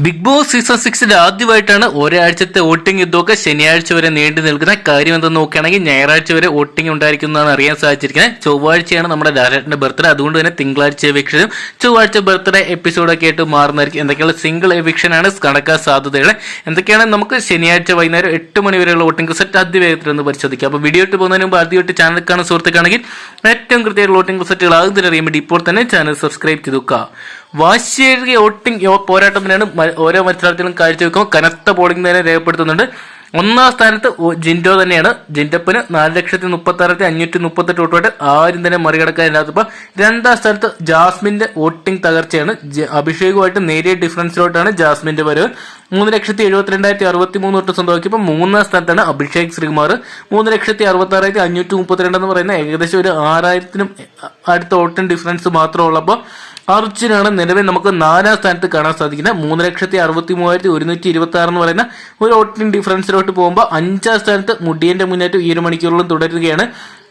Big boss season 6 ആദ്യമായിട്ടാണ് ഒരാഴ്ചത്തെ voting യുദ്ധമൊക്കെ ശനിയാഴ്ച വരെ നീണ്ടു നിൽക്കുന്ന കാര്യം എന്തെന്ന് നോക്കുകയാണെങ്കിൽ ഞായറാഴ്ച വരെ വോട്ടിംഗ് ഉണ്ടായിരിക്കുന്നതാണ് അറിയാൻ സാധിച്ചിരിക്കുന്നത്. ചൊവ്വാഴ്ചയാണ് നമ്മുടെ ലാലേട്ടന്റെ ബർത്ത്ഡേ, അതുകൊണ്ട് തന്നെ തിങ്കളാഴ്ച എവിക്ഷനും ചൊവ്വാഴ്ച ബർത്ത്ഡേ എപ്പിസോഡൊക്കെ ആയിട്ട് മാറുന്നതായിരിക്കും. എന്തൊക്കെയാണ് സിംഗിൾ എവിക്ഷനാണ് കണക്കാൻ സാധ്യതകൾ. എന്തൊക്കെയാണ് നമുക്ക് ശനിയാഴ്ച വൈകുന്നേരം 8 മണി വരെയുള്ള വോട്ടിംഗ് റിസൾട്ട് അതിവേഗത്തിൽ ഒന്ന് പരിശോധിക്കാം. അപ്പോൾ വീഡിയോ ഇട്ട് പോകുന്നതിന് മുമ്പ് ആദ്യമായിട്ട് ചാനൽ കാണുന്ന സുഹൃത്തുക്കാണെങ്കിൽ ഏറ്റവും കൃത്യമായിട്ടുള്ള വോട്ടിംഗ് റിസൾട്ടുകൾ ആകുന്നതിന് അറിയാൻ വേണ്ടി ഇപ്പോൾ തന്നെ ചാനൽ സബ്സ്ക്രൈബ് ചെയ്തുക. വാശിയേറിയ വോട്ടിംഗ് പോരാട്ടം തന്നെയാണ് ഓരോ മത്സരാർത്ഥികളും കാഴ്ചവെക്കുമ്പോൾ കനത്ത പോളിംഗ് തന്നെ രേഖപ്പെടുത്തുന്നുണ്ട്. ഒന്നാം സ്ഥാനത്ത് ജിൻഡോ തന്നെയാണ്. ജിൻഡപ്പിന് 4,36,538 വോട്ടോട്ട് ആരും തന്നെ മറികടക്കാനില്ലാത്തപ്പോൾ രണ്ടാം സ്ഥാനത്ത് ജാസ്മിന്റെ വോട്ടിംഗ് തകർച്ചയാണ്. അഭിഷേകുമായിട്ട് നേരിയ ഡിഫറൻസിലോട്ടാണ് ജാസ്മിന്റെ വരവ്. 3,72,063 വോട്ട് സ്വന്തമാക്കിയപ്പോൾ മൂന്നാം സ്ഥാനത്താണ് അഭിഷേക് ശ്രീകുമാർ. 3,66,532 എന്ന് പറയുന്ന ഏകദേശം ഒരു 6,000 അടുത്ത വോട്ടിംഗ് ഡിഫറൻസ് മാത്രമുള്ളപ്പോൾ അർജുനാണ് നിലവിൽ നമുക്ക് 4ാം സ്ഥാനത്ത് കാണാൻ സാധിക്കുന്നത്. 3,63,126 എന്ന് പറയുന്ന ഒരു വോട്ടിംഗ് ഡിഫറൻസിലോട്ട് പോകുമ്പോൾ 5ാം സ്ഥാനത്ത് മുടിയന്റെ മുന്നേറ്റം ഈ ഒരു മണിക്കൂറിലും തുടരുകയാണ്.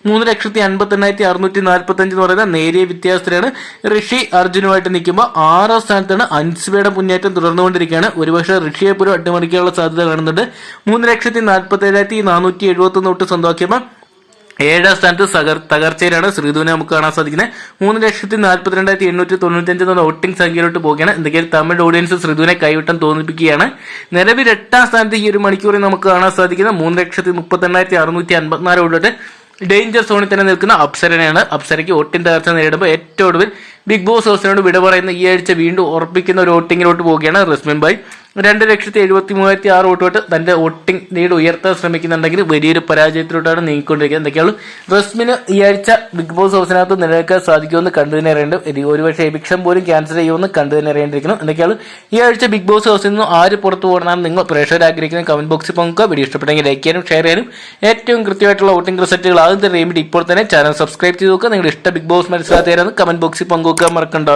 3,80,645 എന്ന് പറയുന്ന നേരിയ വ്യത്യാസത്തിലാണ് ഋഷി അർജുനുമായിട്ട് നിൽക്കുമ്പോൾ 6ാം സ്ഥാനത്താണ് അൻസ്ബയുടെ മുന്നേറ്റം തുടർന്നുകൊണ്ടിരിക്കുകയാണ്. ഒരുപക്ഷെ ഋഷിയെ പോലും അട്ടിമറിക്കാനുള്ള സാധ്യത കാണുന്നുണ്ട്. 3,47,471 വോട്ട് സ്വന്തമാക്കിയപ്പോൾ 7ാം സ്ഥാനത്ത് തകർച്ചയിലാണ് ശ്രീധുവിനെ നമുക്ക് കാണാൻ സാധിക്കുന്നത്. 3,42,895 എന്ന വോട്ടിംഗ് സംഖ്യയിലോട്ട് പോവുകയാണ്. എന്തൊക്കെയാണ് തമിഴ് ഓഡിയൻസ് ശ്രീധുവിനെ കൈവിട്ടം തോന്നിപ്പിക്കുകയാണ്. നിലവിൽ 8ാം സ്ഥാനത്ത് ഈ ഒരു മണിക്കൂറിൽ നമുക്ക് കാണാൻ സാധിക്കുന്നത് 3,38,654 വോട്ടിട്ട് ഡേഞ്ചർ സോണിൽ തന്നെ നിൽക്കുന്ന അപ്സരനെയാണ്. അപ്സരയ്ക്ക് വോട്ടിംഗ് തകർച്ച നേരിടുമ്പോൾ ഏറ്റവും ഒടുവിൽ ബിഗ് ബോസ് ഹൗസിനോട് വിട പറയുന്ന ഈ ആഴ്ച വീണ്ടും ഉറപ്പിക്കുന്ന ഒരു വോട്ടിങ്ങിലോട്ട് പോവുകയാണ് റസ്മിൻ ഭായ്. 2,73,600 വോട്ടോട്ട് തന്റെ വോട്ടിംഗ് ലീഡ് ഉയർത്താൻ ശ്രമിക്കുന്നുണ്ടെങ്കിൽ വലിയൊരു പരാജയത്തിലോട്ടാണ് നീങ്ങിക്കൊണ്ടിരിക്കുന്നത്. എന്തൊക്കെയാണ് റസ്മിന് ഈ ആഴ്ച ബിഗ് ബോസ് ഹൗസിനകത്ത് നിലനിൽക്കാൻ സാധിക്കുമെന്ന് കണ്ടു തന്നെ അറിയേണ്ടത്. ഒരുപക്ഷെ എവിക്ഷൻ പോലും ക്യാൻസൽ ചെയ്യുമെന്ന് കണ്ടു തന്നെ അറിയേണ്ടിയിരിക്കണം. എന്തൊക്കെയാണ് ഈ ആഴ്ച ബിഗ് ബോസ് ഹൗസിൽ നിന്ന് ആര് പുറത്തു പോകണമെന്ന് നിങ്ങൾ പ്രേക്ഷകർ ആഗ്രഹിക്കുന്ന കമന്റ് ബോക്സിൽ പങ്കുക. വീഡിയോ ഇഷ്ടപ്പെട്ടെങ്കിൽ ലൈക്ക് ചെയ്യാനും ഷെയർ ചെയ്യാനും ഏറ്റവും കൃത്യമായിട്ടുള്ള വോട്ടിംഗ് റിസൾട്ടുകൾ ആദ്യം അറിയാൻ വേണ്ടി ഇപ്പോൾ തന്നെ ചാനൽ സബ്സ്ക്രൈബ് ചെയ്ത് നോക്കുക. നിങ്ങളുടെ ഇഷ്ട ബിഗ് ബോസ് മത്സരാർത്ഥിയാരെന്ന് കമന്റ് ബോക്സിൽ പങ്കുവെക്കാൻ മറക്കണ്ട.